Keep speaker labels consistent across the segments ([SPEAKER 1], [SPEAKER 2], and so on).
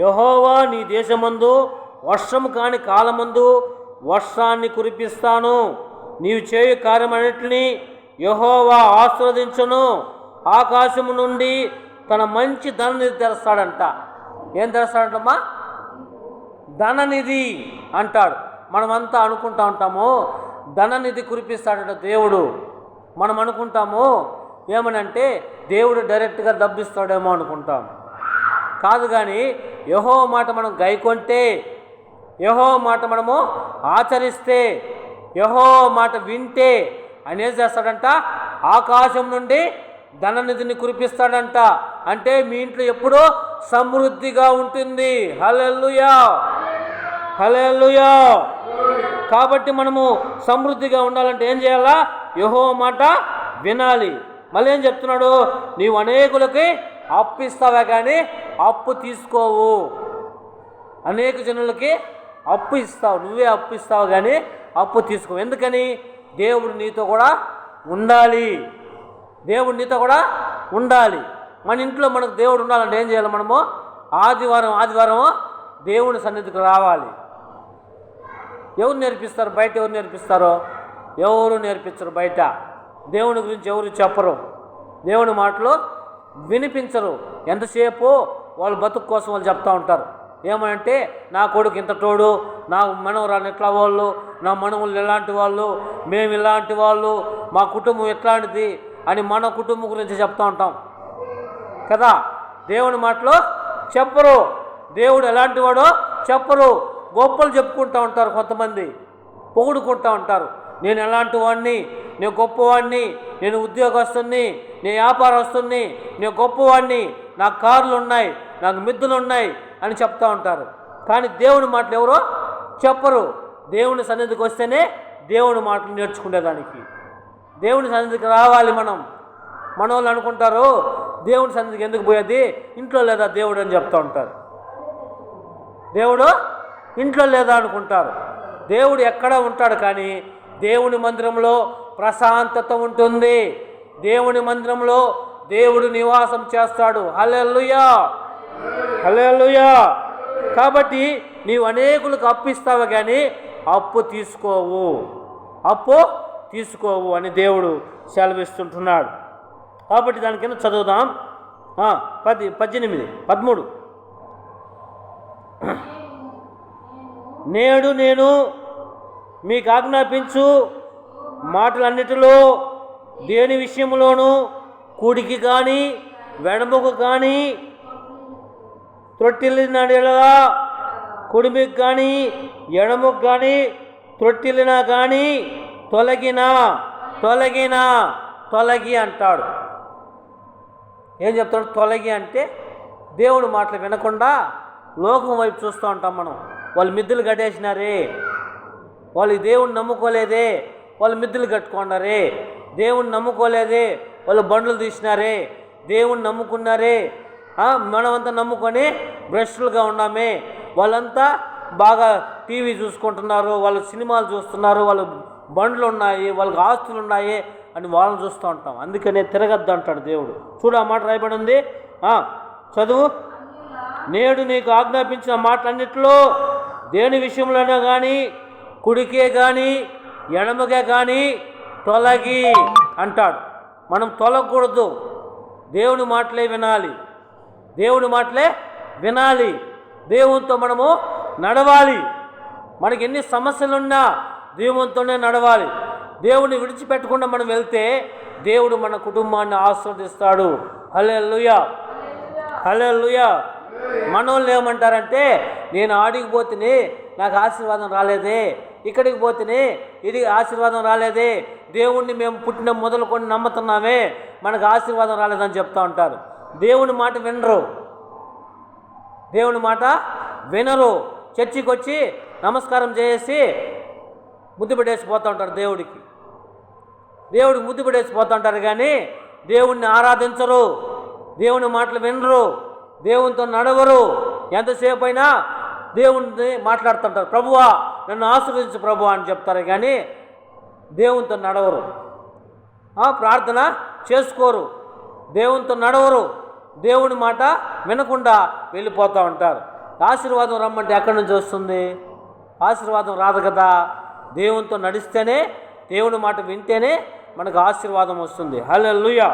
[SPEAKER 1] యెహోవా నీ దేశమందు వర్షము కాని కాలమందు వర్షాన్ని కురిపిస్తాను. నీవు చేయు కార్యమన్నిటిని యెహోవా ఆశీర్వదించును. ఆకాశము నుండి తన మంచి ధననిధి తెరుస్తాడంట. ఏం తెరుస్తాడంటమ్మా? ధననిధి అంటాడు. మనమంతా అనుకుంటా ఉంటాము ధననిధి కురిపిస్తాడంట దేవుడు. మనం అనుకుంటాము ఏమనంటే దేవుడు డైరెక్ట్గా దబ్బిస్తాడేమో అనుకుంటాం. కాదు, కానీ యెహోవా మాట మనం గైకొంటే, యెహోవా మాట మనము ఆచరిస్తే, యెహోవా మాట వింటే ఆయన ఏం చేస్తాడంట? ఆకాశం నుండి ధననిధిని కురిపిస్తాడంట. అంటే మీ ఇంట్లో ఎప్పుడూ సమృద్ధిగా ఉంటుంది. హల్లెలూయా, హల్లెలూయా. కాబట్టి మనము సమృద్ధిగా ఉండాలంటే ఏం చేయాలా? యెహోవా మాట వినాలి. మళ్ళీ ఏం చెప్తున్నాడు? నీవు అనేకులకి అప్పు ఇస్తావా కానీ అప్పు తీసుకోవు. అనేక జనులకి అప్పు ఇస్తావు, నువ్వే అప్పు ఇస్తావు కానీ అప్పు తీసుకోవు. ఎందుకని? దేవుడు నీతో కూడా ఉండాలి. దేవుడు నీతో కూడా ఉండాలి. మన ఇంట్లో మనకు దేవుడు ఉండాలంటే ఏం చేయాలి? మనము ఆదివారం దేవుని సన్నిధికి రావాలి. ఎవరు నేర్పిస్తారు? బయట ఎవరు నేర్పిస్తారో? ఎవరు నేర్పించరు. బయట దేవుని గురించి ఎవరు చెప్పరు, దేవుని మాటలు వినిపించరు. ఎంతసేపు వాళ్ళు బతుకు కోసం వాళ్ళు చెప్తూ ఉంటారు. ఏమంటే నా కొడుకు ఇంత తోడు, నా మనవరాలు ఎట్లా వాళ్ళు, నా మనవులు ఎలాంటి వాళ్ళు, మేము ఇలాంటి వాళ్ళు, మా కుటుంబం ఎట్లాంటిది అని మన కుటుంబం గురించి చెప్తూ ఉంటాం కదా. దేవుని మాటలు చెప్పరు. దేవుడు ఎలాంటి వాడో చెప్పరు. గొప్పలు చెప్పుకుంటూ ఉంటారు. కొంతమంది పొగుడుకుంటూ ఉంటారు. నేను ఎలాంటి వాడిని, నేను గొప్పవాడిని, నేను ఉద్యోగస్తుని, నేను వ్యాపారస్తుని, నేను గొప్పవాడిని, నాకు కార్లు ఉన్నాయి, నాకు మిద్దులు ఉన్నాయి అని చెప్తూ ఉంటారు. కానీ దేవుని మాటలు ఎవరో చెప్పరు. దేవుని సన్నిధికి వస్తేనే దేవుని మాటలు నేర్చుకునేదానికి. దేవుని సన్నిధికి రావాలి మనం. మన వాళ్ళు అనుకుంటారు దేవుని సన్నిధికి ఎందుకు పోయేది, ఇంట్లో లేదా దేవుడు అని చెప్తూ ఉంటారు. దేవుడు ఇంట్లో లేదా అనుకుంటారు. దేవుడు ఎక్కడ ఉంటాడు, కానీ దేవుని మందిరంలో ప్రశాంతత ఉంటుంది. దేవుని మందిరంలో దేవుడు నివాసం చేస్తాడు. హల్లెలూయా, హల్లెలూయా. కాబట్టి నీవు అనేకులకు అప్పు ఇస్తావు కానీ అప్పు తీసుకోవు అని దేవుడు సెలవిస్తుంటున్నాడు. కాబట్టి దాని కింద చదువుదాం. 13 నేడు నేను మీకు ఆజ్ఞాపించు మాటలన్నిటిలో దేని విషయంలోనూ కుడికి కానీ వెడమకు కానీ త్రొట్టిల్లినలా, కుడిమికి కానీ ఎడముకు కానీ త్రొట్టిల్లినా కానీ తొలగి అంటాడు. ఏం చెప్తాడు? తొలగి అంటే దేవుడు మాటలు వినకుండా లోకం వైపు చూస్తూ ఉంటాం మనం. వాళ్ళు మిద్దులు కట్టేసినారే, వాళ్ళు దేవుణ్ణి నమ్ముకోలేదే, వాళ్ళు మిద్దులు కట్టుకున్నారే. దేవుణ్ణి నమ్ముకోలేదే, వాళ్ళు బండ్లు తీసినారే. దేవుణ్ణి నమ్ముకున్నారే, మనమంతా నమ్ముకొని భ్రష్టులుగా ఉన్నామే. వాళ్ళంతా బాగా టీవీ చూసుకుంటున్నారు, వాళ్ళు సినిమాలు చూస్తున్నారు, వాళ్ళు బండ్లు ఉన్నాయి, వాళ్ళకి ఆస్తులు ఉన్నాయి అని వాళ్ళని చూస్తూ ఉంటాం. అందుకనే తిరగద్దు అంటాడు దేవుడు. చూడు, ఆ మాట రాయబడి ఉంది. చదువు. నేడు నీకు ఆజ్ఞాపించిన మాటలన్నిటిలో దేని విషయంలోనే కానీ కుడికే కానీ ఎడమకే కానీ తొలగి అంటాడు. మనం తొలగకూడదు. దేవుని మాటలే వినాలి. దేవునితో మనము నడవాలి. మనకి ఎన్ని సమస్యలున్నా దేవునితోనే నడవాలి. దేవుని విడిచిపెట్టకుండా మనం వెళ్తే దేవుడు మన కుటుంబాన్ని ఆశీర్వదిస్తాడు. హల్లెలూయా, హల్లెలూయా. మనోళ్ళు ఏమంటారంటే, నేను ఆడికి పోతేనే నాకు ఆశీర్వాదం రాలేదే, ఇక్కడికి పోతేనే ఇది ఆశీర్వాదం రాలేదే, దేవుణ్ణి మేము పుట్టిన మొదలుకొని నమ్ముతున్నామే, మనకు ఆశీర్వాదం రాలేదని చెప్తూ ఉంటారు. దేవుని మాట వినరు. చర్చికి వచ్చి నమస్కారం చేసి ముద్దు పెట్టేసిపోతూ ఉంటారు. దేవుడికి ముద్దు పెట్టేసిపోతూ ఉంటారు, కానీ దేవుణ్ణి ఆరాధించరు, దేవుని మాటలు వినరు, దేవునితో నడవరు. ఎంతసేపు అయినా దేవుని మాట్లాడుతుంటారు. ప్రభువా నన్ను ఆశీర్వదించు ప్రభువా అని చెప్తారు, కానీ దేవునితో నడవరు, ప్రార్థన చేసుకోరు. దేవునితో నడవరు, దేవుని మాట వినకుండా వెళ్ళిపోతూ ఉంటారు. ఆశీర్వాదం రమ్మంటే ఎక్కడి నుంచి వస్తుంది? ఆశీర్వాదం రాదు కదా. దేవునితో నడిస్తేనే, దేవుని మాట వింటేనే మనకు ఆశీర్వాదం వస్తుంది. హల్లెలూయా,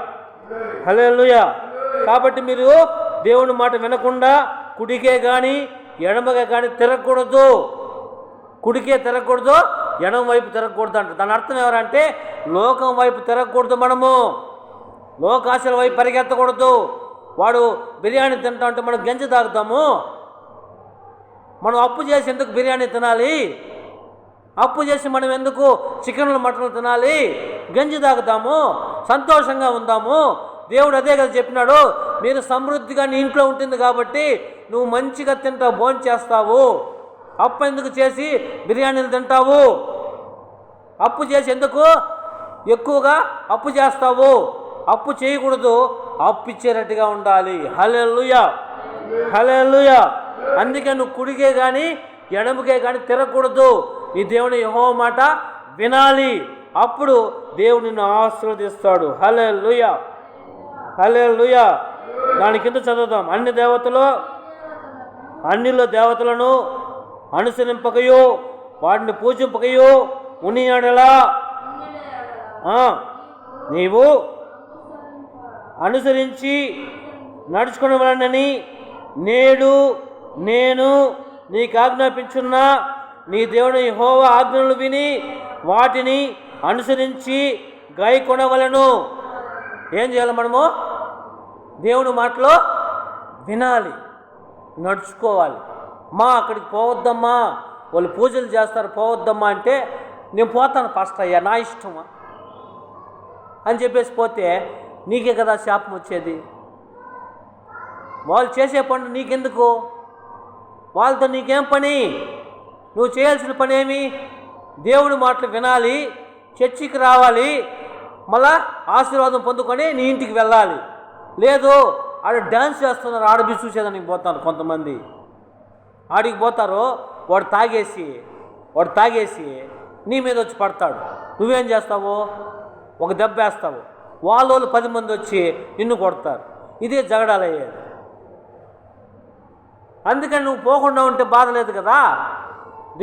[SPEAKER 1] హల్లెలూయా. కాబట్టి మీరు దేవుని మాట వినకుండా కుడికే కానీ ఎడమగా కానీ తిరగకూడదు. కుడికే తిరగకూడదు, ఎడమ వైపు తిరగకూడదు అంట. దాని అర్థం ఎవరంటే లోకం వైపు తిరగకూడదు. మనము లోకాశల వైపు పరిగెత్తకూడదు. వాడు బిర్యానీ తింటా ఉంటే మనం గంజి తాగుతాము. మనం అప్పు చేసి ఎందుకు బిర్యానీ తినాలి? అప్పు చేసి మనం ఎందుకు చికెన్లు మటన్లు తినాలి? గంజి తాగుతాము, సంతోషంగా ఉందాము. దేవుడు అదే కదా చెప్పినాడు, మీరు సమృద్ధిగా నీ ఇంట్లో ఉంటుంది కాబట్టి నువ్వు మంచిగా తింటావు, భోంచేస్తావు. అప్పు ఎందుకు చేసి బిర్యానీలు తింటావు? అప్పు చేసి ఎందుకు ఎక్కువగా అప్పు చేస్తావు? అప్పు చేయకూడదు, అప్పు ఇచ్చేటట్టుగా ఉండాలి. హల్లెలూయా, హల్లెలూయా. అందుకే నువ్వు కుడికే కానీ ఎడమకే కానీ తిరగకూడదు. నీ దేవుని యెహోవా మాట వినాలి. అప్పుడు దేవుడు నిన్ను ఆశీర్వదిస్తాడు. హల్లెలూయా, హల్లెలూయా. దాని కింద చదువుదాం. అన్నిలో దేవతలను అనుసరింపకయో వాటిని పూజింపకయో ఉన్నయెడల నీవు అనుసరించి నడుచుకునవలెనని నేడు నేను నీకు ఆజ్ఞాపించున్న నీ దేవుని యెహోవా ఆజ్ఞలు విని వాటిని అనుసరించి గైకొనవలెను. ఏం చేయాలి? మనము దేవుని మాటలో వినాలి, నడుచుకోవాలి. అక్కడికి పోవద్దమ్మా, వాళ్ళు పూజలు చేస్తారు, పోవద్దమ్మా అంటే నేను పోతాను పాస్టర్ అయ్యా, నా ఇష్టమా అని చెప్పేసి పోతే నీకే కదా శాపం వచ్చేది. వాళ్ళు చేసే పనులు నీకెందుకు? వాళ్ళతో నీకేం పని? నువ్వు చేయాల్సిన పని ఏమి? దేవుడి మాటలు వినాలి, చర్చికి రావాలి, మళ్ళా ఆశీర్వాదం పొందుకొని నీ ఇంటికి వెళ్ళాలి. లేదు ఆడ డ్యాన్స్ చేస్తున్నారు, ఆడబి చూసేదానికి పోతాను. కొంతమంది ఆడికి పోతారు, వాడు తాగేసి నీ మీద వచ్చి పడతాడు. నువ్వేం చేస్తావు? ఒక దెబ్బ వేస్తావు. వాళ్ళు 10 మంది వచ్చి నిన్ను కొడతారు. ఇదే జగడాలు అయ్యేది. అందుకని నువ్వు పోకుండా ఉంటే బాధ లేదు కదా.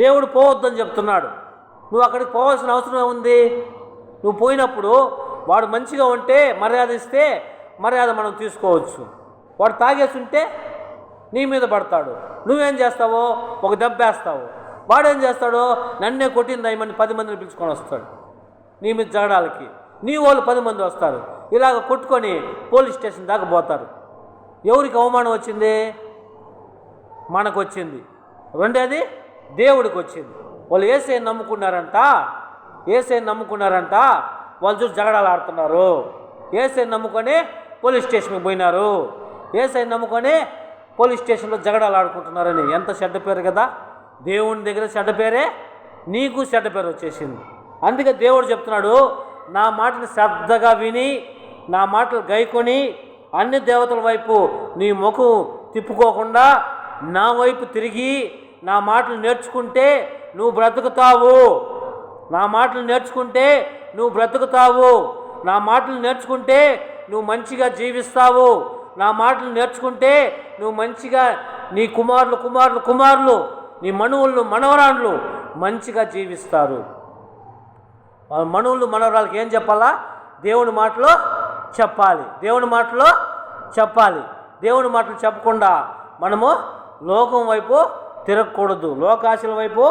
[SPEAKER 1] దేవుడు పోవద్దని చెప్తున్నాడు. నువ్వు అక్కడికి పోవాల్సిన అవసరం ఉంది. నువ్వు పోయినప్పుడు వాడు మంచిగా ఉంటే మర్యాద ఇస్తే మర్యాద మనం తీసుకోవచ్చు. వాడు తాగేసి ఉంటే నీ మీద పడతాడు. నువ్వేం చేస్తావో? ఒక దెబ్బ వేస్తావు. వాడేం చేస్తాడో? నన్నే కొట్టిందామని 10 మందిని పిలుచుకొని వస్తాడు నీ మీద జగడాలకి. నీ వాళ్ళు 10 మంది వస్తారు, ఇలాగ కొట్టుకొని పోలీస్ స్టేషన్ దాకా పోతారు. ఎవరికి అవమానం వచ్చింది? మనకు వచ్చింది. రెండోది దేవుడికి వచ్చింది. వాళ్ళు యేసయ్యని నమ్ముకున్నారంట. వాళ్ళు చూసి జగడాలు ఆడుతున్నారు. యేసయ్యని నమ్ముకొని పోలీస్ స్టేషన్కి పోయినారు. యేసయ్యని నమ్ముకొని పోలీస్ స్టేషన్లో జగడాలు ఆడుకుంటున్నారని. ఎంత చెడ్డ పేరు కదా. దేవుని దగ్గర చెడ్డ పేరే, నీకు చెడ్డ పేరు వచ్చేసింది. అందుకే దేవుడు చెప్తున్నాడు, నా మాటలు శ్రద్ధగా విని నా మాటలు గైకొని అన్ని దేవతల వైపు నీ ముఖం తిప్పుకోకుండా నా వైపు తిరిగి నా మాటలు నేర్చుకుంటే నువ్వు బ్రతుకుతావు. నా మాటలు నేర్చుకుంటే నువ్వు బ్రతుకుతావు. నా మాటలు నేర్చుకుంటే నువ్వు మంచిగా జీవిస్తావు. నా మాటలు నేర్చుకుంటే నువ్వు మంచిగా నీ కుమారులు నీ మనువులు మనవరాండ్లు మంచిగా జీవిస్తారు. వాళ్ళ మనువులు మనవరాళ్ళకి ఏం చెప్పాలా? దేవుని మాటలో చెప్పాలి. దేవుని మాటలో చెప్పకుండా మనము లోకం వైపు తిరగకూడదు, లోకాశల వైపు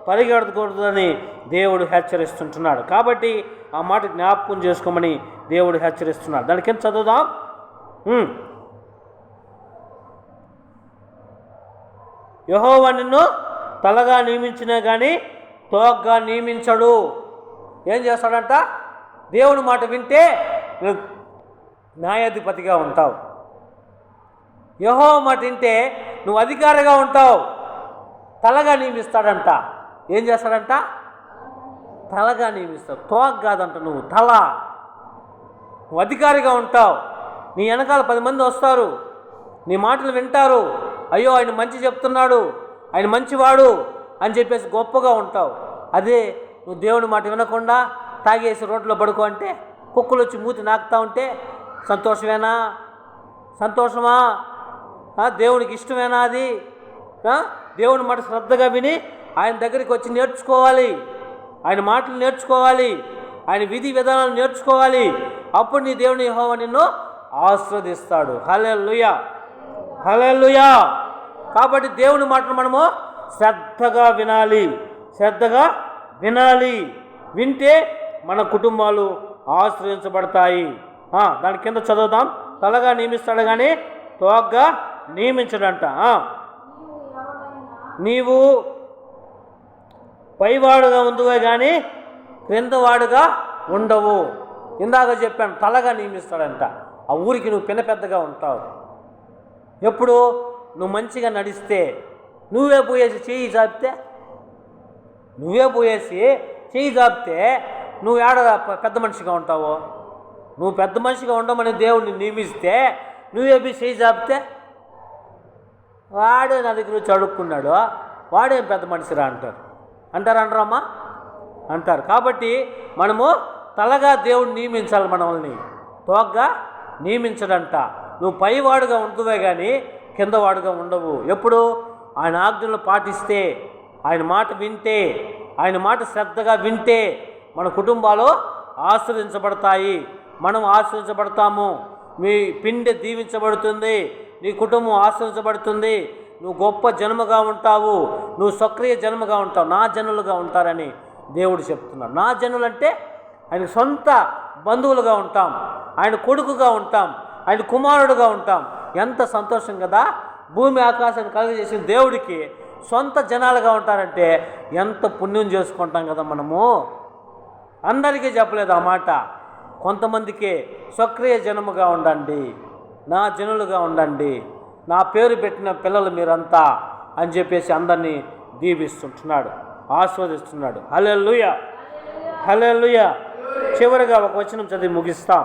[SPEAKER 1] పరిగెడకూడదు అని దేవుడు హెచ్చరిస్తుంటున్నాడు. కాబట్టి ఆ మాట జ్ఞాపకం చేసుకోమని దేవుడు హెచ్చరిస్తున్నాడు. దానికి ఎంత చదువుదాం. యెహోవా నిన్ను తలగా నియమించినా కానీ తోకగా నియమించడు. ఏం చేస్తాడంట? దేవుని మాట వింటే న్యాయాధిపతిగా ఉంటావు. యెహోవా మాట వింటే నువ్వు అధికారిగా ఉంటావు. తలగా నియమిస్తాడంట. ఏం చేస్తాడంట? తలగా నియమిస్తావు. తోక కాదంట, నువ్వు తల. నువ్వు అధికారిగా ఉంటావు. నీ వెనకాల 10 మంది వస్తారు, నీ మాటలు వింటారు. అయ్యో ఆయన మంచి చెప్తున్నాడు, ఆయన మంచివాడు అని చెప్పేసి గొప్పగా ఉంటావు. అదే నువ్వు దేవుని మాట వినకుండా తాగేసి రోడ్లో పడుకో అంటే, కుక్కలు వచ్చి మూతి నాకుతా ఉంటే సంతోషమేనా? సంతోషమా? దేవునికి ఇష్టమేనా అది? దేవుని మాట శ్రద్ధగా విని ఆయన దగ్గరికి వచ్చి నేర్చుకోవాలి, ఆయన మాటలు నేర్చుకోవాలి, ఆయన విధి విధానాలు నేర్చుకోవాలి. అప్పుడు నీ దేవుని యెహోవా నిన్ను ఆశీర్వదిస్తాడు. హల్లెలూయా, హల్లెలూయా. కాబట్టి దేవుని మాటలు మనము శ్రద్ధగా వినాలి, శ్రద్ధగా వినాలి. వింటే మన కుటుంబాలు ఆశ్రయించబడతాయి. దాని కింద చదువుదాం. తలగా నియమిస్తాడు కానీ తోగ్గా నియమించడంట. నీవు పైవాడుగా ఉందువే కానీ క్రిందవాడుగా ఉండవు. ఇందాక చెప్పాను, తలగా నియమిస్తాడంట. ఆ ఊరికి నువ్వు పెద్దగా ఉంటావు. ఎప్పుడు నువ్వు మంచిగా నడిస్తే, నువ్వే పోయేసి చెయ్యి చాపితే నువ్వు ఏడ పెద్ద మనిషిగా ఉంటావు? నువ్వు పెద్ద మనిషిగా ఉండమని దేవుడిని నియమిస్తే నువ్వే పోయి చెయ్యి చాపితే వాడే నా దగ్గర వచ్చి అడుక్కున్నాడు, వాడేం పెద్ద మనిషిరా అంటారమ్మా అంటారు. కాబట్టి మనము తలగా దేవుడు నియమించాలి, మనల్ని తోగ్గా నియమించడంట. నువ్వు పైవాడుగా ఉంటువే కానీ కిందవాడుగా ఉండవు. ఎప్పుడు ఆయన ఆజ్ఞలు పాటిస్తే, ఆయన మాట వింటే, ఆయన మాట శ్రద్ధగా వింటే మన కుటుంబాలు ఆశీర్వదించబడతాయి, మనం ఆశీర్వదించబడతాము. మీ పిండి దీవించబడుతుంది, నీ కుటుంబం ఆశీర్వదించబడుతుంది. నువ్వు గొప్ప జన్మగా ఉంటావు, నువ్వు సక్రియ జన్మగా ఉంటావు, నా జనులుగా ఉంటారని దేవుడు చెప్తున్నాడు. నా జనులు అంటే ఆయన సొంత బంధువులుగా ఉంటాం, ఆయన కొడుకుగా ఉంటాం, ఆయన కుమారుడుగా ఉంటాం. ఎంత సంతోషం కదా! భూమి ఆకాశాన్ని కలుగజేసిన దేవుడికి సొంత జనాలుగా ఉంటారంటే ఎంత పుణ్యం చేసుకుంటాం కదా మనము. అందరికీ చెప్పలేదు ఆ మాట, కొంతమందికి సక్రియ జనముగా ఉండండి, నా జనులుగా ఉండండి, నా పేరు పెట్టిన పిల్లలు మీరంతా అని చెప్పేసి అందరినీ దీవిస్తుంటున్నాడు, ఆస్వాదిస్తున్నాడు. హల్లెలూయా, హల్లెలూయా. చివరిగా ఒక వచనం చదివి ముగిస్తాం.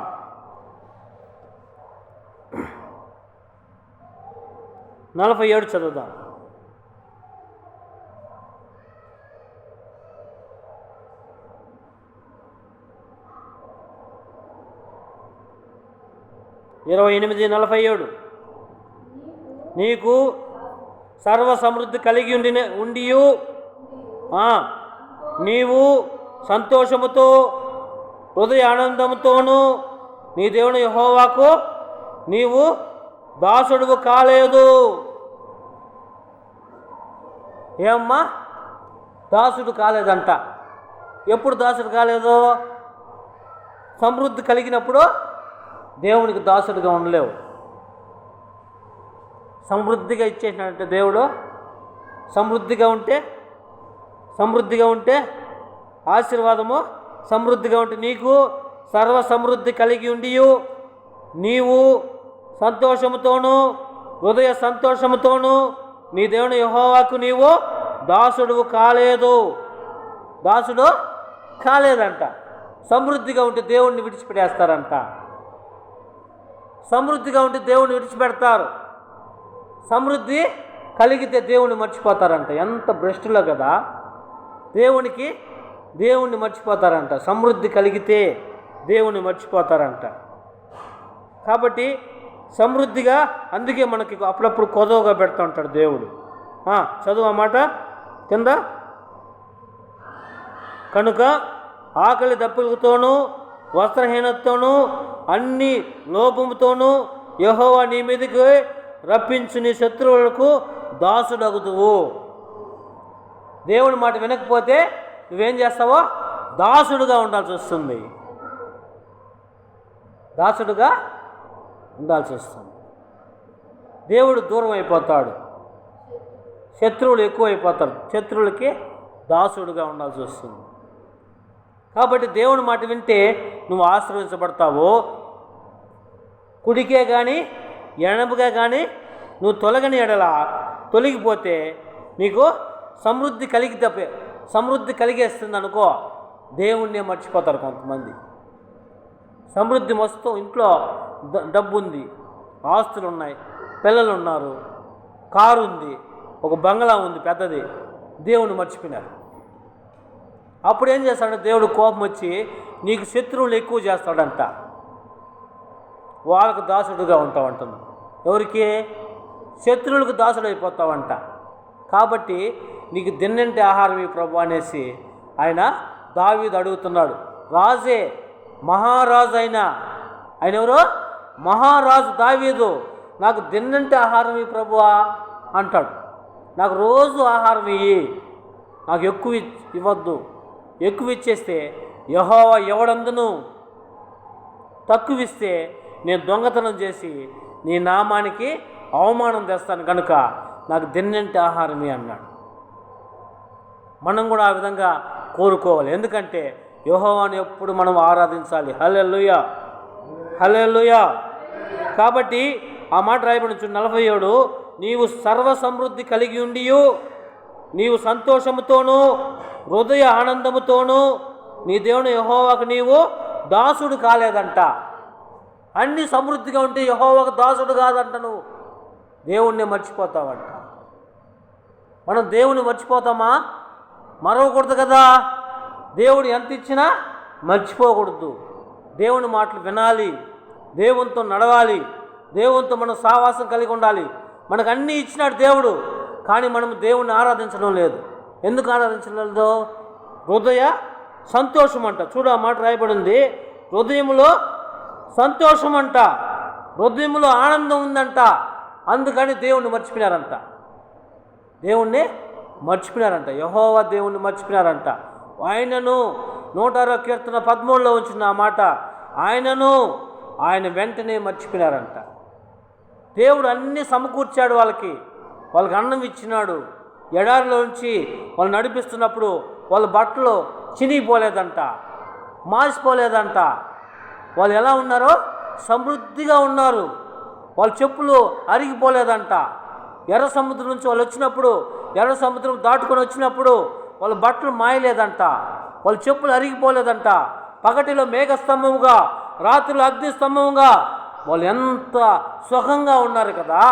[SPEAKER 1] నలభై 47 చదువుదాం. ఇరవై 48:47 నీకు సర్వ సమృద్ధి కలిగి ఉండియు నీవు సంతోషముతో హృదయ ఆనందముతోనూ నీ దేవుని యెహోవాకు నీవు దాసుడువు కాలేదు. ఏమ్మా, దాసుడు కాలేదంట. ఎప్పుడు దాసుడు కాలేదు? సమృద్ధి కలిగినప్పుడు దేవునికి దాసుడుగా ఉండలేవు. సమృద్ధిగా ఇచ్చేసినట్టే దేవుడు. సమృద్ధిగా ఉంటే ఆశీర్వాదము, సమృద్ధిగా ఉంటే నీకు సర్వ సమృద్ధి కలిగి ఉండియు నీవు సంతోషముతోనూ హృదయ సంతోషముతోనూ నీ దేవుని యెహోవాకు నీవు దాసుడు కాలేదంట. సమృద్ధిగా ఉంటే దేవుణ్ణి విడిచిపెట్టేస్తారంట. సమృద్ధిగా ఉంటే దేవుణ్ణి విడిచిపెడతారు. సమృద్ధి కలిగితే దేవుణ్ణి మర్చిపోతారంట. ఎంత భ్రష్టులో కదా! దేవుణ్ణి మర్చిపోతారంట. సమృద్ధి కలిగితే దేవుణ్ణి మర్చిపోతారంట. కాబట్టి సమృద్ధిగా, అందుకే మనకి అప్పుడప్పుడు కొదవగా పెడుతూ ఉంటాడు దేవుడు. చదువు ఆ మాట కింద. కనుక ఆకలి దప్పులతోనూ వస్త్రహీనతతోనూ అన్ని లోపముతోనూ యెహోవా నీ మీదకి రప్పించు నీ శత్రువులకు దాసుడగుదువు. దేవుని మాట వినకపోతే నువ్వేం చేస్తావో దాసుడుగా ఉండాల్సి వస్తుంది. దేవుడు దూరం అయిపోతాడు, శత్రువులు ఎక్కువైపోతారు, శత్రువులకి దాసుడుగా ఉండాల్సి వస్తుంది. కాబట్టి దేవుని మాట వింటే నువ్వు ఆశీర్వదించబడతావు. కుడికే కానీ ఎడమగా కానీ నువ్వు తొలగిపోతే నీకు సమృద్ధి కలిగేస్తుంది అనుకో, దేవుణ్ణే మర్చిపోతారు కొంతమంది. సమృద్ధి మొత్తం, ఇంట్లో డబ్బు ఉంది, ఆస్తులు ఉన్నాయి, పిల్లలు ఉన్నారు, కారు ఉంది, ఒక బంగ్లా ఉంది పెద్దది, దేవుని మర్చిపోయినారు. అప్పుడు ఏం చేస్తాడు దేవుడు? కోపం వచ్చి నీకు శత్రువులు ఎక్కువ చేస్తాడంట. వాళ్ళకు దాసుడుగా ఉంటావంటున్నావు. ఎవరికి? శత్రువులకు దాసుడు అయిపోతావంట. కాబట్టి నీకు దిన్నంటి ఆహారం ఈ ప్రభు అనేసి ఆయన దావీదు అడుగుతున్నాడు. రాజే, మహారాజు ఆయన ఎవరు? మహారాజు దావీదు. నాకు దిన్నంటి ఆహారం ఈ ప్రభువా అంటాడు. నాకు రోజు ఆహారం ఇయ్యి, నాకు ఎక్కువ ఇవ్వద్దు. ఎక్కువ ఇచ్చేస్తే యెహోవా ఎవడందును, తక్కువ ఇస్తే నేను దొంగతనం చేసి నీ నామానికి అవమానం తెస్తాను కనుక నాకు దిన్నంటి ఆహారమే అన్నాడు. మనం కూడా ఆ విధంగా కోరుకోవాలి. ఎందుకంటే యెహోవాను ఎప్పుడు మనం ఆరాధించాలి. హల్లెలూయా, హల్లెలూయా. కాబట్టి ఆ మాట రాయబడి 47, నీవు సర్వ సమృద్ధి కలిగి ఉండియు నీవు సంతోషముతోనూ హృదయ ఆనందముతోనూ నీ దేవుని యెహోవాకు నీవు దాసుడు కాలేదంట. అన్ని సమృద్ధిగా ఉంటే యెహోవాకు దాసుడు కాదంట. నువ్వు దేవుణ్ణి మర్చిపోతావంట. మనం దేవుని మర్చిపోతామా? మరవకూడదు కదా. దేవుడు ఎంత ఇచ్చినా మర్చిపోకూడదు. దేవుని మాటలు వినాలి, దేవునితో నడవాలి, దేవునితో మనం సావాసం కలిగి ఉండాలి. మనకు అన్నీ ఇచ్చినాడు దేవుడు, కానీ మనం దేవుణ్ణి ఆరాధించడం లేదు. ఎందుకు ఆరాధించడం లేదు? హృదయ సంతోషం అంట. చూడు, ఆ మాట రాయబడింది. హృదయంలో సంతోషం అంట, హృదయంలో ఆనందం ఉందంట. అందుకని దేవుణ్ణి మర్చిపోయినారంట. దేవుణ్ణి మర్చిపోయినారంట. యెహోవా దేవుణ్ణి మర్చిపోయినారంట. ఆయనను 106 కీర్తన 13లో వచ్చిన ఆ మాట, ఆయన వెంటనే మర్చిపోయినారంట. దేవుడు అన్నీ సమకూర్చాడు వాళ్ళకి అన్నం ఇచ్చినాడు. ఎడారిలో నుంచి వాళ్ళు నడిపిస్తున్నప్పుడు వాళ్ళ బట్టలు చినిగిపోలేదంట, మాసిపోలేదంట. వాళ్ళు ఎలా ఉన్నారో సమృద్ధిగా ఉన్నారు. వాళ్ళ చెప్పులు అరిగిపోలేదంట. ఎర్ర సముద్రం నుంచి వాళ్ళు వచ్చినప్పుడు, ఎర్ర సముద్రం దాటుకొని వచ్చినప్పుడు వాళ్ళ బట్టలు మాయలేదంట, వాళ్ళ చెప్పులు అరిగిపోలేదంట. పగటిలో మేఘస్తంభముగా, రాత్రిలో అగ్నిస్తంభముగా వాళ్ళు ఎంత సుఖంగా ఉన్నారు కదా,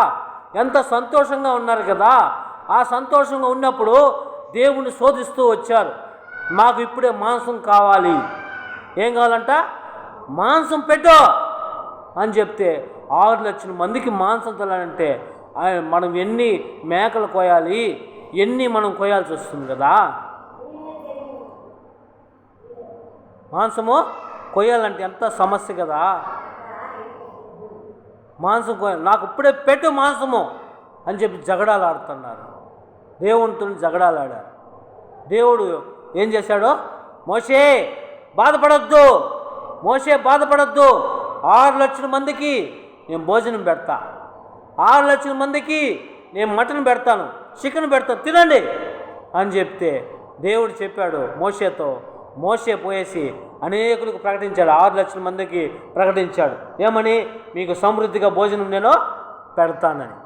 [SPEAKER 1] ఎంత సంతోషంగా ఉన్నారు కదా. ఆ సంతోషంగా ఉన్నప్పుడు దేవుణ్ణి శోధిస్తూ వచ్చారు. మాకు ఇప్పుడే మాంసం కావాలి. ఏం కావాలంట? మాంసం పెట్టు అని చెప్తే 6 లక్షల మందికి మాంసం తెలాలంటే మనం ఎన్ని మేకలు కోయాలి, ఎన్ని మనం కోయాల్సి వస్తుంది కదా. మాంసము కొయ్యాలంటే ఎంత సమస్య కదా. మాంసం కోయాలి, నాకు ఇప్పుడే పెట్టు మాంసము అని చెప్పి జగడాలు ఆడుతున్నారు. దేవునితో జగడాలు ఆడారు. దేవుడు ఏం చేశాడో, మోషే బాధపడద్దు, 6 లక్షల మందికి నేను భోజనం పెడతా, 6 లక్షల మందికి నేను మటన్ పెడతాను, చికెన్ పెడతాను, తినండి అని చెప్తే దేవుడు చెప్పాడు మోషేతో. మోషే పోయేసి అనేకులకు ప్రకటించాడు. 6 లక్షల మందికి ప్రకటించాడు. ఏమని? మీకు సమృద్ధిగా భోజనం నేను పెడతానని.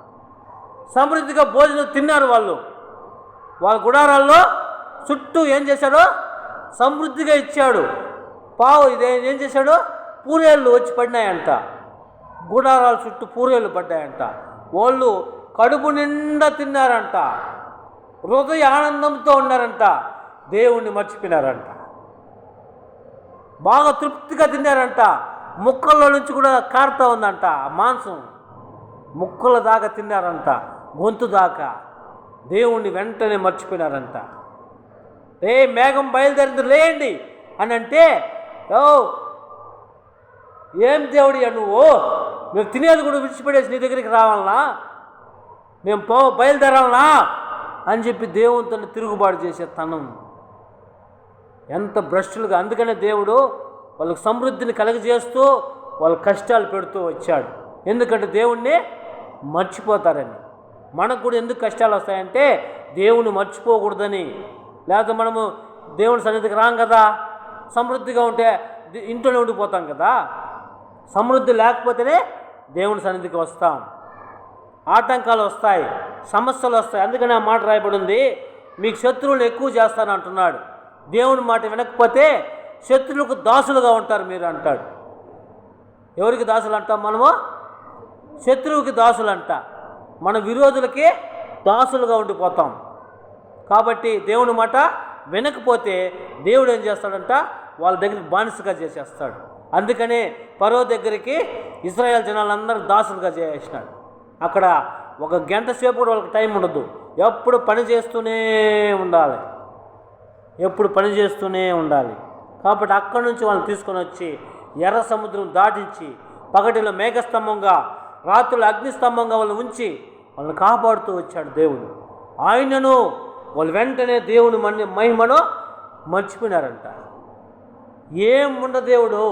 [SPEAKER 1] సమృద్ధిగా భోజనం తిన్నారు వాళ్ళు. వాళ్ళ గుడారాల్లో చుట్టూ ఏం చేశాడో సమృద్ధిగా ఇచ్చాడు. ఏం చేశాడు? పూరేళ్ళు వచ్చి పడినాయంట. గుడారాల చుట్టూ పూరేళ్ళు పడ్డాయంట. వాళ్ళు కడుపు నిండా తిన్నారంట, హృదయ ఆనందంతో ఉన్నారంట, దేవుణ్ణి మర్చిపోయినారంట. బాగా తృప్తిగా తిన్నారంట. ముక్కల్లో నుంచి కూడా కారుతూ ఉందంట మాంసం. ముక్కల దాకా తిన్నారంట, గొంతు దాకా. దేవుణ్ణి వెంటనే మర్చిపోయినారంట. మేఘం బయలుదేరింది లేండి అని అంటే, ఏం దేవుడియా నువ్వు? మేము తినేది కూడా విడిచిపెట్టేసి నీ దగ్గరికి రావాలనా, మేము బయలుదేరాలనా అని చెప్పి దేవునితో తిరుగుబాటు చేసే తనం. ఎంత భ్రష్టులుగా. అందుకనే దేవుడు వాళ్ళకి సమృద్ధిని కలుగజేస్తూ వాళ్ళ కష్టాలు పెడుతూ వచ్చాడు. ఎందుకంటే దేవుణ్ణి మర్చిపోతారని. మనకు కూడా ఎందుకు కష్టాలు వస్తాయంటే దేవుని మర్చిపోకూడదని. లేకపోతే మనము దేవుని సన్నిధికి రాం కదా. సమృద్ధిగా ఉంటే ఇంట్లోనే ఉండిపోతాం కదా. సమృద్ధి లేకపోతేనే దేవుని సన్నిధికి వస్తాం. ఆటంకాలు వస్తాయి, సమస్యలు వస్తాయి. అందుకని ఆ మాట రాయబడి ఉంది, మీకు శత్రువులు ఎక్కువ చేస్తాను అంటున్నాడు. దేవుని మాట వినకపోతే శత్రువులకు దాసులుగా ఉంటారు మీరు అంటాడు. ఎవరికి దాసులు అంటాం మనము? శత్రువుకి దాసులు అంట. మన విరోధులకి దాసులుగా ఉండిపోతాం. కాబట్టి దేవుని మాట వినకపోతే దేవుడు ఏం చేస్తాడంట? వాళ్ళ దగ్గరికి బానిసగా చేసేస్తాడు. అందుకనే ఫరో దగ్గరికి ఇశ్రాయేల్ జనాలందరూ దాసులుగా చేసినాడు. అక్కడ ఒక గంట సేపు కూడా వాళ్ళకి టైం ఉండదు, ఎప్పుడు పని చేస్తూనే ఉండాలి, ఎప్పుడు పని చేస్తూనే ఉండాలి. కాబట్టి అక్కడి నుంచి వాళ్ళని తీసుకొని వచ్చి ఎర్ర సముద్రం దాటించి పగటిలో మేఘస్తంభంగా రాత్రులు అగ్నిస్తంభంగా వాళ్ళు ఉంచి వాళ్ళని కాపాడుతూ వచ్చాడు దేవుడు. ఆయనను వాళ్ళు వెంటనే దేవుని మహిమను మర్చిపోయినారంట. ఏం ఉండ దేవుడు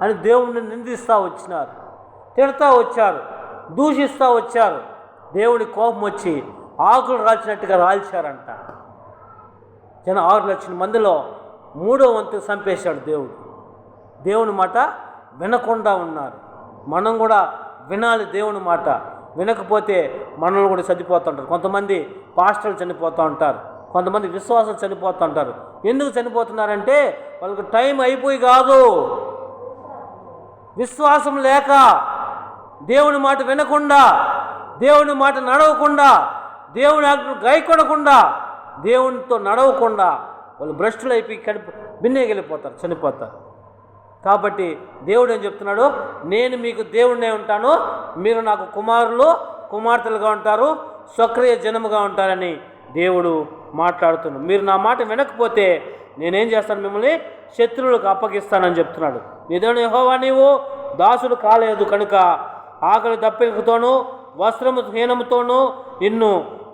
[SPEAKER 1] అని దేవుడిని నిందిస్తూ వచ్చినారు, తిడతా వచ్చారు, దూషిస్తూ వచ్చారు. దేవుడి కోపం వచ్చి ఆకులు రాల్చినట్టుగా రాల్చారంట. 6 లక్షల మందిలో 3వ వంతు చంపేశాడు దేవుడు. దేవుని మాట వినకుండా ఉన్నారు. మనం కూడా వినాలి దేవుని మాట. వినకపోతే మనల్ని కూడా చనిపోతుంటారు. కొంతమంది పాస్టర్లు చనిపోతూ ఉంటారు, కొంతమంది విశ్వాసాలు చనిపోతూ ఉంటారు. ఎందుకు చనిపోతున్నారంటే వాళ్ళకి టైం అయిపోయి కాదు, విశ్వాసం లేక, దేవుని మాట వినకుండా, దేవుని మాట నడవకుండా, దేవుని ఆజ్ఞ గైకొనకుండా, దేవునితో నడవకుండా వాళ్ళు భ్రష్టులు అయిపోయి బిన్నెగిలిపోతారు, చనిపోతారు. కాబట్టి దేవుడు ఏం చెప్తున్నాడు, నేను మీకు దేవుడినే ఉంటాను, మీరు నాకు కుమారులు కుమార్తెలుగా ఉంటారు, స్వక్రియ జనముగా ఉంటారని దేవుడు మాట్లాడుతున్నాడు. మీరు నా మాట వినకపోతే నేనేం చేస్తాను, మిమ్మల్ని శత్రువులకు అప్పగిస్తానని చెప్తున్నాడు. నీ దేవుడు యెహోవా నీవు దాసుడు కాలేదు కనుక ఆకలి దప్పికతోనూ వస్త్రము హీనముతోనూ నిన్ను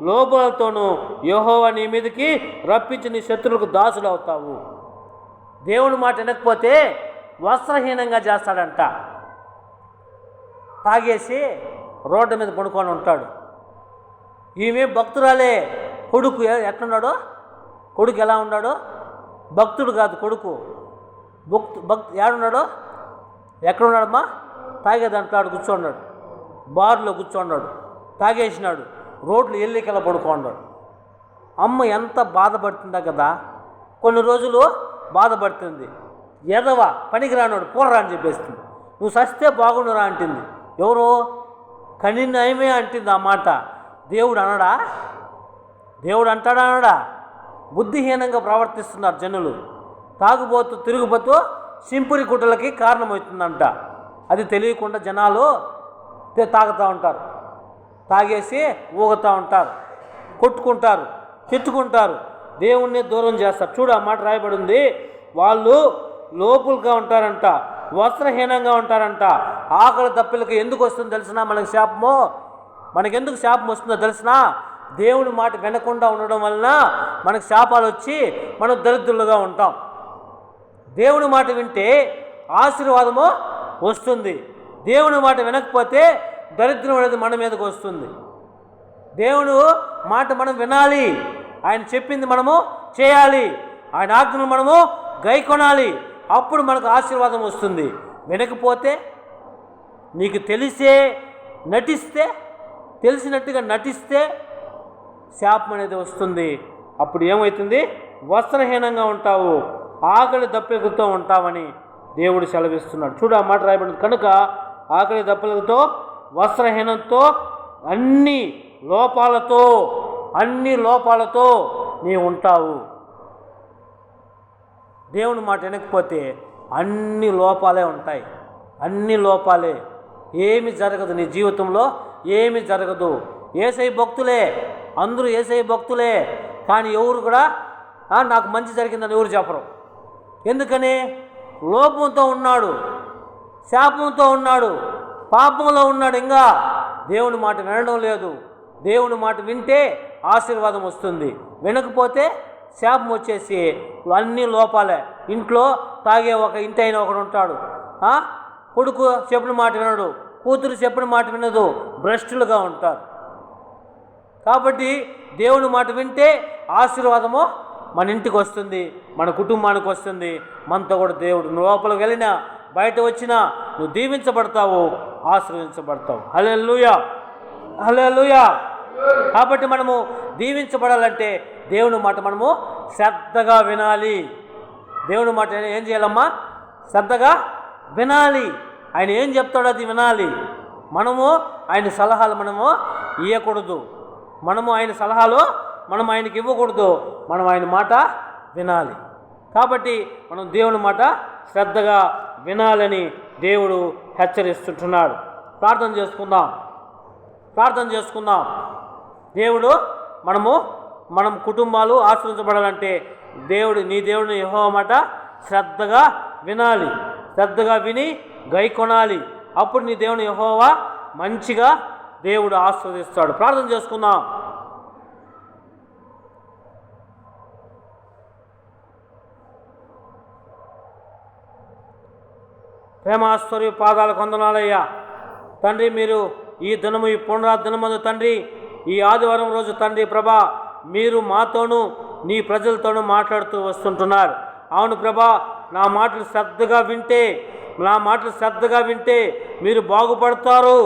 [SPEAKER 1] లోపలతోనూ యెహోవా నీ మీదకి రప్పించి నీ శత్రువులకు దాసులు అవుతావు. దేవుని మాట వినకపోతే వస్త్రహీనంగా చేస్తాడంట. తాగేసి రోడ్డు మీద పడుకొని ఉంటాడు. ఈమె భక్తురాలే. కొడుకు ఎట్లున్నాడో, కొడుకు ఎలా ఉన్నాడో, భక్తుడు కాదు కొడుకు, ఏడున్నాడో, ఎక్కడున్నాడమ్మా, తాగేదంటాడు, కూర్చోన్నాడు, బార్లో కూర్చోన్నాడు, తాగేసినాడు, రోడ్లు ఎల్లికెళ్ళ పడుకోన్నాడు. అమ్మ ఎంత బాధపడుతుందా కదా, కొన్ని రోజులు బాధపడుతుంది. ఎదవ పనికిరానాడు పోరా అని చెప్పేస్తుంది. నువ్వు సస్తే బాగుండురా అంటుంది. ఎవరో కనినయమే అంటుంది ఆ మాట. దేవుడు అనడా? దేవుడు అంటాడా అనడా? బుద్ధిహీనంగా ప్రవర్తిస్తున్నారు జనులు. తాగుబోతూ తిరుగుబోతూ సింపురి కుట్రలకి కారణమవుతుందంట. అది తెలియకుండా జనాలు తాగుతూ ఉంటారు, తాగేసి ఊగుతూ ఉంటారు, కొట్టుకుంటారు, తిట్టుకుంటారు, దేవుణ్ణి దూరం చేస్తారు. చూడు ఆ మాట రాయబడి ఉంది, వాళ్ళు లోపులుగా ఉంటారంట, వస్త్రహీనంగా ఉంటారంట. ఆకలి దప్పిలకి ఎందుకు వస్తుందో తెలిసినా మనకు శాపము, మనకెందుకు శాపం వస్తుందో తెలిసినా, దేవుని మాట వినకుండా ఉండడం వలన మనకు శాపాలు వచ్చి మనం దరిద్రులుగా ఉంటాం. దేవుని మాట వింటే ఆశీర్వాదము వస్తుంది. దేవుని మాట వినకపోతే దరిద్రం అనేది మన మీదకి వస్తుంది. దేవుని మాట మనం వినాలి, ఆయన చెప్పింది మనము చేయాలి, ఆయన ఆజ్ఞను మనము గైకొనాలి. అప్పుడు మనకు ఆశీర్వాదం వస్తుంది. వినకపోతే నీకు తెలిసే నటిస్తే, తెలిసినట్టుగా నటిస్తే శాపం అనేది వస్తుంది. అప్పుడు ఏమవుతుంది, వస్త్రహీనంగా ఉంటావు, ఆకలి దప్పికతో ఉంటావని దేవుడు సెలవిస్తున్నాడు. చూడు ఆ మాట రాయబడింది. కనుక ఆకలి దప్పికతో వస్త్రహీనంతో అన్ని లోపాలతో నీవు ఉంటావు. దేవుని మాట వినకపోతే అన్ని లోపాలే ఉంటాయి, అన్ని లోపాలే. ఏమి జరగదు నీ జీవితంలో, ఏమి జరగదు. యేసయ్య భక్తులే, అందరూ యేసయ్య భక్తులే, కానీ ఎవరు కూడా నాకు మంచి జరిగిందని ఎవరు చెప్పరు. ఎందుకని? లోపంతో ఉన్నాడు, శాపంతో ఉన్నాడు, పాపంలో ఉన్నాడు. ఇంకా దేవుని మాట వినడం లేదు. దేవుని మాట వింటే ఆశీర్వాదం వస్తుంది, వినకపోతే శాపం వచ్చేసి అన్ని లోపాలే. ఇంట్లో తాగే ఒక ఇంటి అయిన ఒకడు ఉంటాడు, కొడుకు చెప్పిన మాట వినడు, కూతురు చెప్పిన మాట వినదు, భ్రష్టులుగా ఉంటారు. కాబట్టి దేవుని మాట వింటే ఆశీర్వాదము మన ఇంటికి వస్తుంది, మన కుటుంబానికి వస్తుంది, మనతో కూడా దేవుడు. నువ్వు లోపలికి వెళ్ళినా బయట వచ్చినా నువ్వు దీవించబడతావు, ఆశీర్వదించబడతావు. హల్లెలూయా, హల్లెలూయా. కాబట్టి మనము దీవించబడాలంటే దేవుని మాట మనము శ్రద్ధగా వినాలి. దేవుని మాట ఏం చేయాలమ్మా? శ్రద్ధగా వినాలి. ఆయన ఏం చెప్తాడో అది వినాలి. మనము ఆయన సలహాలు మనము ఇవ్వకూడదు, మనము ఆయన సలహాలు మనం ఆయనకి ఇవ్వకూడదు, మనం ఆయన మాట వినాలి. కాబట్టి మనం దేవుని మాట శ్రద్ధగా వినాలని దేవుడు హెచ్చరిస్తుంటున్నాడు. ప్రార్థన చేసుకుందాం. దేవుడు మనం కుటుంబాలు ఆశ్రయించబడాలంటే నీ దేవుడిని యెహోవా మాట శ్రద్ధగా వినాలి. శ్రద్ధగా విని గైకొనాలి. అప్పుడు నీ దేవుని యెహోవా మంచిగా దేవుడు ఆశీర్వదిస్తాడు. ప్రార్థన చేసుకుందాం. ప్రేమాశ్వర్య పాదాలకు వందనాలయ్యా తండ్రి. మీరు ఈ దినము, ఈ పునరాది దినమందు తండ్రి, ఈ ఆదివారం రోజు తండ్రి ప్రభా, మీరు మాతోనూ నీ ప్రజలతోనూ మాట్లాడుతూ వస్తుంటున్నారు. అవును ప్రభా, నా మాటలు శ్రద్ధగా వింటే మీరు బాగుపడతారు.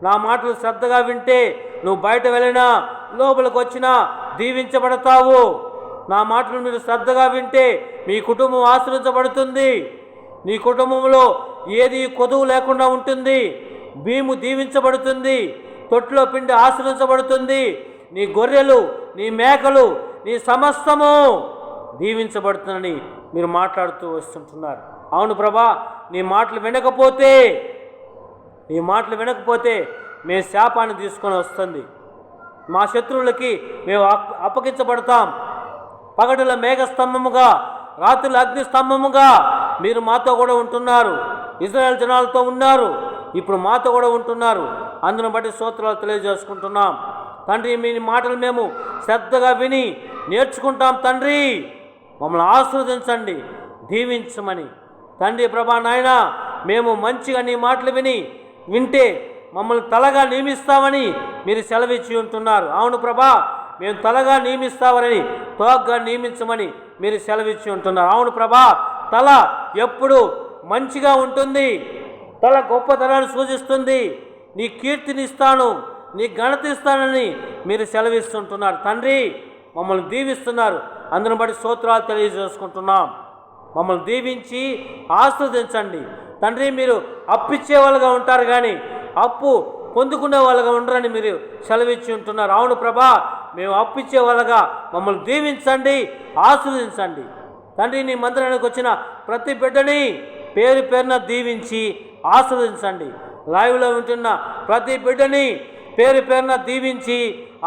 [SPEAKER 1] నా మాటలు శ్రద్ధగా వింటే నువ్వు బయట వెళ్ళినా లోపలికి వచ్చినా దీవించబడతావు. నా మాటలు మీరు శ్రద్ధగా వింటే మీ కుటుంబం ఆశ్రయించబడుతుంది. నీ కుటుంబంలో ఏది కొదువు లేకుండా ఉంటుంది. భీము దీవించబడుతుంది. తొట్టులో పిండి ఆశ్రయించబడుతుంది. నీ గొర్రెలు, నీ మేకలు, నీ సమస్తము దీవించబడుతుందని మీరు మాట్లాడుతూ వస్తుంటున్నారు. అవును ప్రభా, నీ మాటలు వినకపోతే మేము శాపాన్ని తీసుకొని వస్తుంది. మా శత్రువులకి మేము అప్పగించబడతాం. పగటిలో మేఘస్తంభముగా, రాత్రుల అగ్ని స్తంభముగా మీరు మాతో కూడా ఉంటున్నారు. ఇశ్రాయేలు జనాలతో ఉన్నారు, ఇప్పుడు మాతో కూడా ఉంటున్నారు. అందును బట్టి స్తోత్రాలు తెలియజేసుకుంటున్నాం తండ్రి. మీ మాటలు మేము శ్రద్ధగా విని నేర్చుకుంటాం తండ్రి. మమ్మల్ని ఆశీర్వదించండి, దీవించమని తండ్రి ప్రభా. నాయన, మేము మంచిగా నీ మాటలు వింటే మమ్మల్ని తలగా నియమిస్తామని మీరు సెలవిచ్చి ఉంటున్నారు. అవును ప్రభా, మేము తలగా నియమిస్తామని, తోగ్గా నియమించమని మీరు సెలవిచ్చి ఉంటున్నారు. అవును ప్రభా, తల ఎప్పుడు మంచిగా ఉంటుంది. తల గొప్పతనాన్ని సూచిస్తుంది. నీ కీర్తిని ఇస్తాను, నీ ఘనత ఇస్తానని మీరు సెలవిస్తుంటున్నారు తండ్రి. మమ్మల్ని దీవిస్తున్నారు. అందును బట్టి స్తోత్రాలు తెలియజేసుకుంటున్నాం. మమ్మల్ని దీవించి ఆశీర్వదించండి తండ్రి. మీరు అప్పిచ్చే వాళ్ళుగా ఉంటారు కానీ అప్పు పొందుకునే వాళ్ళగా ఉండరని మీరు సెలవిచ్చి ఉంటున్నారు. అవును ప్రభా, మేము అప్పిచ్చే వాళ్ళగా మమ్మల్ని దీవించండి, ఆశీర్వదించండి తండ్రి. నీ మందిరానికి వచ్చిన ప్రతి బిడ్డని పేరు పేరున దీవించి ఆశీర్వదించండి. లైవ్లో ఉంటున్న ప్రతి బిడ్డని పేరు పేరున దీవించి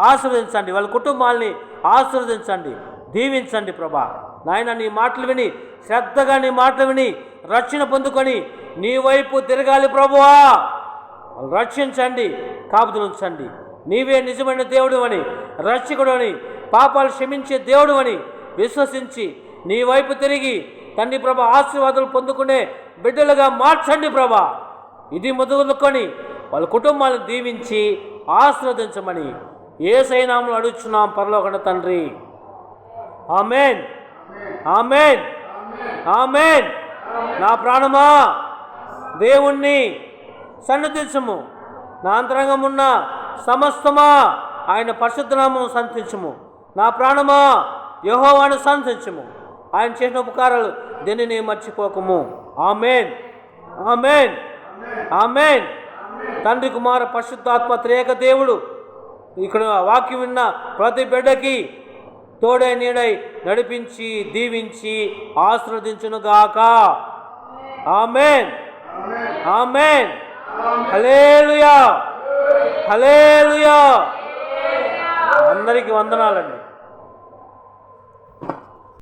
[SPEAKER 1] ఆశీర్వదించండి. వాళ్ళ కుటుంబాలని ఆశీర్వదించండి, దీవించండి ప్రభా. నాయన, నీ మాటలు విని శ్రద్ధగా నీ మాటలు విని రక్షణ పొందుకొని నీ వైపు తిరగాలి ప్రభువా. రక్షించండి, కాపుదలు ఉంచండి. నీవే నిజమైన దేవుడు అని, రక్షకుడు అని, పాపాలు క్షమించే దేవుడు అని విశ్వసించి నీ వైపు తిరిగి తండ్రి ప్రభా ఆశీర్వాదాలు పొందుకునే బిడ్డలుగా మార్చండి ప్రభా. ఇది మొదలుకొని వాళ్ళ కుటుంబాలను దీవించి ఆశీర్వదించమని యేసయ్య నామములో అడుగుచున్నాం పరలోకన తండ్రి. ఆమేన్, ఆమేన్, ఆమేన్. నా ప్రాణమా దేవుణ్ణి సన్నిధించుము, నా అంతరంగమున్న సమస్తమా ఆయన పరిశుద్ధ నామమును సన్నిధించుము. నా ప్రాణమా యెహోవాను సన్నిధించుము, ఆయన చేసిన ఉపకారాలు దేనిని మర్చిపోకము. ఆమేన్, ఆమేన్, ఆమేన్. తండ్రి, కుమార, పరిశుద్ధాత్మ త్రియేక దేవుడు ఇక్కడ వాక్యం విన్న ప్రతి బిడ్డకి తోడై నీడై నడిపించి దీవించి ఆశీర్వదించునుగాక. ఆమేన్, ఆమేన్. హల్లెలూయా, హల్లెలూయా. అందరికీ వందనాలండి.